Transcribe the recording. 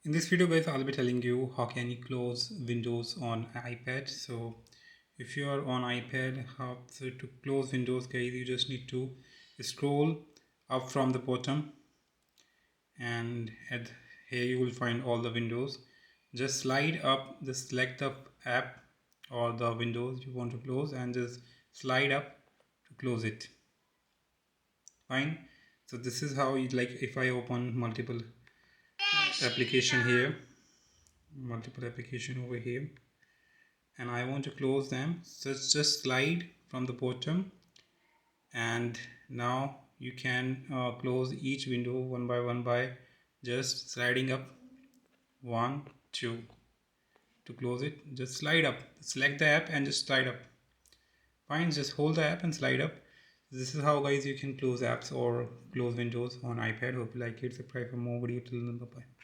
In this video guys, I'll be telling you how can you close Windows on iPad. So if you are on iPad, how to close Windows guys, you just need to scroll up from the bottom, and here you will find all the windows. Just slide up, just select the app or the windows you want to close and just slide up to close it. Fine. So this is how you, like if I open multiple application here, multiple application over here, and I want to close them, so just slide from the bottom, and now you can close each window one by one by just sliding up 1 2. To close it, just slide up, select the app and just slide up. Fine, just hold the app and slide up. This is how guys you can close apps or close windows on iPad. Hope you like it. Subscribe for more video. Till then, bye bye.